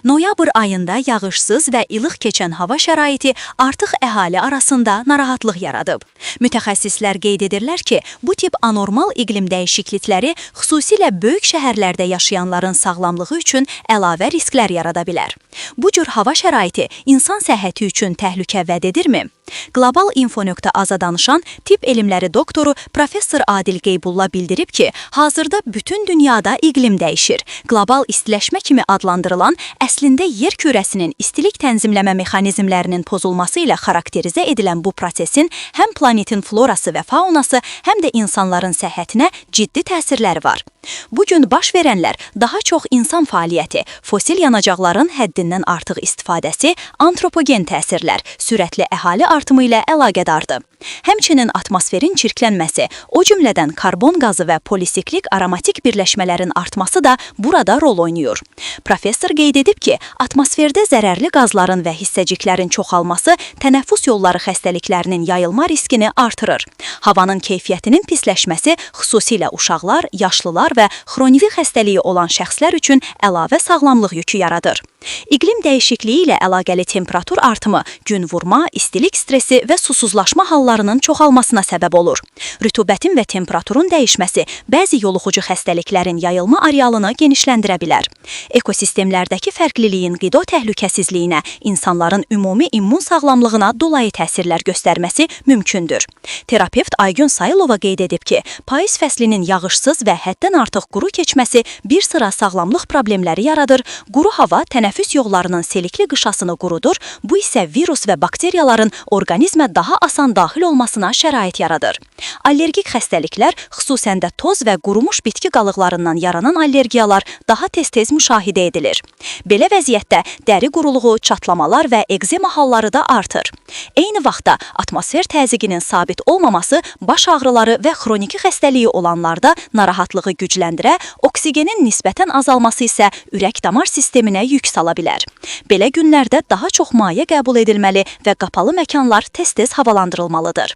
Noyabr ayında yağışsız və ilıq keçən hava şəraiti artıq əhali arasında narahatlıq yaradıb. Mütəxəssislər qeyd edirlər ki, bu tip anormal iqlim dəyişiklikləri xüsusilə böyük şəhərlərdə yaşayanların sağlamlığı üçün əlavə risklər yarada bilər. Bu cür hava şəraiti insan səhhəti üçün təhlükə vəd edirmi? Qlobal Info.az-a danışan tibb elmləri doktoru Professor Adil Qeybulla bildirib ki, hazırda bütün dünyada iqlim dəyişir. Qlobal istiləşmə kimi adlandırılan əslində yer kürəsinin istilik tənzimləmə mexanizmlərinin pozulması ilə xarakterizə edilən bu prosesin həm planetin florası və faunası, həm də insanların səhhətinə ciddi təsirləri var. Bugün baş verənlər daha çox insan fəaliyyəti, fosil yanacaqların həddindən artıq istifadəsi, antropogen təsirlər, sürətli əhali artımı ilə əlaqədardır. Həmçinin atmosferin çirklənməsi, o cümlədən karbon qazı və polisiklik aromatik birləşmələrin artması da burada rol oynayır. Professor qeyd edib ki, atmosferdə zərərli qazların və hissəciklərin çoxalması tənəffüs yolları xəstəliklərinin yayılma riskini artırır. Havanın keyfiyyətinin pisləşməsi xüsusilə uşaqlar, yaşlılar və xroniki xəstəliyi olan şəxslər üçün əlavə sağlamlıq yükü yaradır. İqlim dəyişikliyi ilə əlaqəli temperatur artımı, gün vurma, istilik stresi və susuzlaşma hallarının çoxalmasına səbəb olur. Rütubətin və temperaturun dəyişməsi bəzi yoluxucu xəstəliklərin yayılma arealını genişləndirə bilər. Ekosistemlərdəki fərqliliyin qida təhlükəsizliyinə, insanların ümumi immun sağlamlığına dolayı təsirlər göstərməsi mümkündür. Terapevt Aygün Sayılova qeyd edib ki, payız fəslinin yağışsız və həddən artıq quru keçməsi bir sıra sağlamlıq problemləri yaradır, quru hava tənəffüs yollarının selikli qışasını qurudur, bu isə virus və bakteriyaların orqanizmə daha asan daxil olmasına şərait yaradır. Allergik xəstəliklər, xüsusən də toz və qurumuş bitki qalıqlarından yaranan allergiyalar daha tez-tez müşahidə edilir. Belə vəziyyətdə dəri quruluğu, çatlamalar və ekzema halları da artır. Eyni vaxtda atmosfer təzyiqinin sabit olmaması baş ağrıları və xroniki xəstəliyi olanlarda narahatlığı gücləndirə, oksigenin nisbətən azalması isə ürək-damar sisteminə yük sala bilər. Belə günlərdə daha çox maye qəbul edilməli və qapalı məkanlar tez-tez havalandırılmalıdır.